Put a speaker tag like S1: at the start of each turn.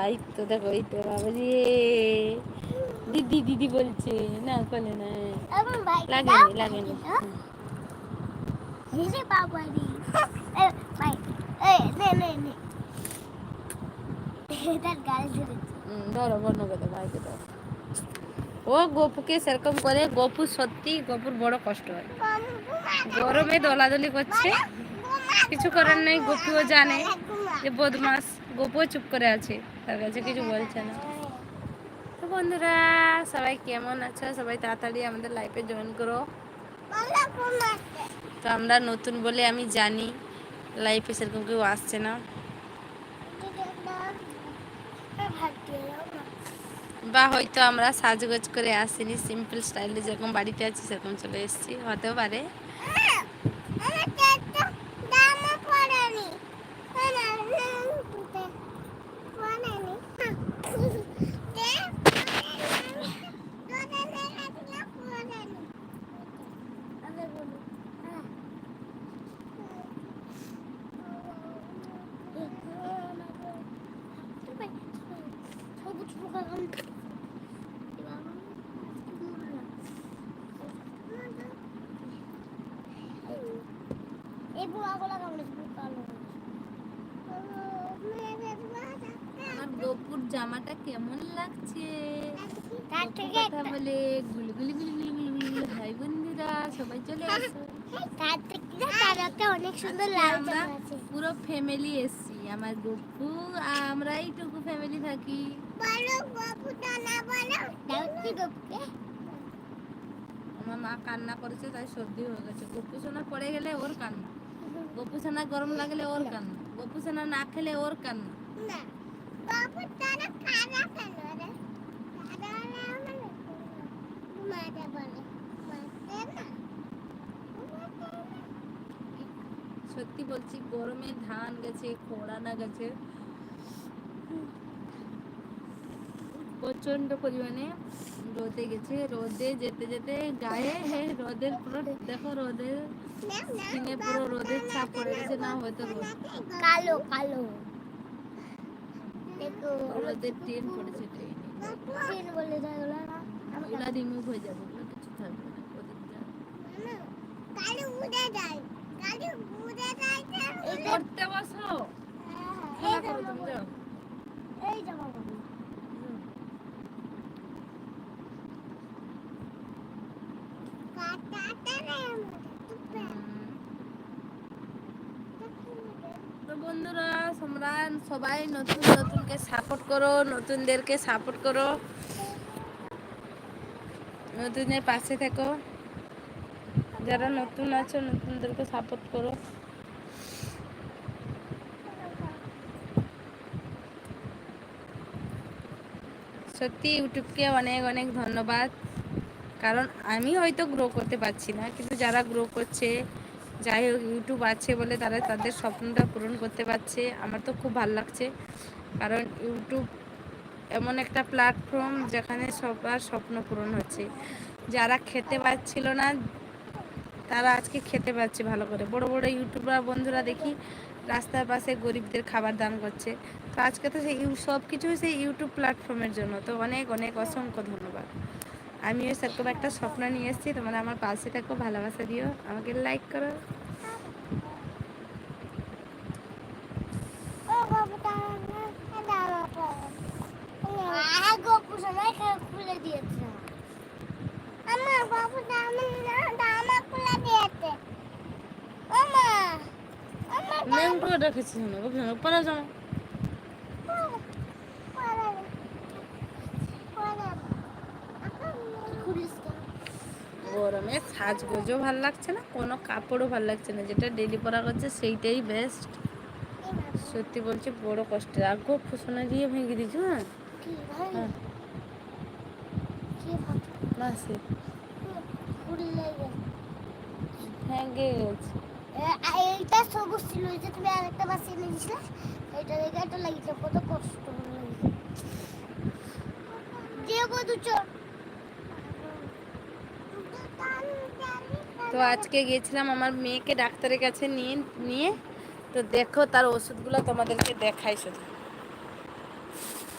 S1: এই তো দেখো, এই তো বাবারে দিদি দিদি বলছে না, বলে না, লাগেনি লাগেনি। ধরো বন্ধ করে দাও, ভাইকে দাও। ও গপুকে সেরকম করে, গপু সত্যি গপুর বড় কষ্ট হয়, গরমে দলাদলি করছে, কিছু করার নেই। গপুও জানে যে বদমাস, গপুও চুপ করে আছে, তার কাছে কিছু বলছে না। তো বন্ধুরা সবাই কেমন আছো? সবাই তাড়াতাড়ি আমাদের লাইফে জয়েন করো। তো আমরা নতুন বলে আমি জানি লাইফে সেরকম কেউ আসছে না, বা হয়তো আমরা সাজগোজ করে আসিনি, সিম্পল স্টাইলে যেরকম বাড়িতে আছি সেরকম চলে এসেছি, হতেও পারে। আমার গপুর জামাটা কেমন লাগছে? কথা বলে গুলি গুলি গুলি গুলি গুলি গুলি। ভাই বন্ধুরা সবাই চলে আসো, অনেক সুন্দর লাগছে। আমরা পুরো ফ্যামিলি এসছি, আমার গপু আমরা এইটুকু ফ্যামিলি থাকি। আমার মা কান্না করেছে, তাই সর্দি হয়ে গেছে। গপু সোনা পড়ে গেলে ওর কান্না, গপু সোনা গরম লাগলে ওর কান্না, গপু সোনা না খেলে ওর কান্না। সত্যি বলছি, গরমে ধান গেছে, খোড়ানা গেছে, প্রচন্ড পরিমাণে রোদে গেছে। রোদে যেতে যেতে গায়ে রোদের পুরো দেখো, রোদের স্কিনে পুরো রোদের ছাপ পড়ে গেছে, না হয়তো
S2: কালো কালো
S1: রোদের টেন পড়েছে, ওগুলা রিমুভ হয়ে যাবে, ওগুলো কিছু থাকবে না। পড়তে বসো, খেলা করো তুমি, যাও। তো বন্ধুরা তোমরা সবাই নতুন নতুনকে সাপোর্ট করো, নতুনদেরকে সাপোর্ট করো, নতুনদের পাশে থেকো। যারা নতুন আছো নতুনদেরকে সাপোর্ট করো। সত্যি ইউটিউবকে অনেক অনেক ধন্যবাদ, কারণ আমি হয়তো গ্রো করতে পারছি না, কিন্তু যারা গ্রো করছে, যাই হোক ইউটিউব আছে বলে তারা তাদের স্বপ্নটা পূরণ করতে পারছে, আমার তো খুব ভালো লাগছে। কারণ ইউটিউব এমন একটা প্ল্যাটফর্ম যেখানে সবার স্বপ্ন পূরণ হচ্ছে। যারা খেতে পাচ্ছিল না তারা আজকে খেতে পাচ্ছে ভালো করে। বড় বড় ইউটিউবার বন্ধুরা দেখি রাস্তার পাশে গরিবদের খাবার দান করছে। তো আজকে তো সেই সব কিছুই সেই ইউটিউব প্ল্যাটফর্মের জন্য। তো অনেক অনেক অসংখ্য ধন্যবাদ। আমিও সেরকম একটা স্বপ্ন নিয়ে এসেছি, তোমরা আমার পাশে থাকো, ভালোবাসা দিও, আমাকে লাইক করো।
S2: খুলে দিয়েছে আমার বাবু, জামা খুলে দিয়েছে।
S1: ম্যাংটো রেখেছি পরে যাও। গরমে সাজগোজও ভাল লাগছে না, কোনো কাপড়ও ভাল লাগছে না, যেটা ডেলি পরা করছে সেইটাই বেস্ট। সত্যি বলছি বড় কষ্টের। আগো ফুসনা দিয়ে ভেঙে দিচ্ছ। হ্যাঁ মাসি ভেঙে গেছে।
S2: এইটা সবুজ ছিল, এই যে তুমি আরেকটা বাস এনে দিছিলে, এটা দেখে এটা লাগিয়েছে, কত কষ্ট লাগিয়েছে।
S1: তো আজকে গিয়েছিলাম আমার মেয়েকে ডাক্তারের কাছে নিয়ে নিয়ে তো দেখো তার ওষুধগুলো তোমাদেরকে দেখাই শুধু।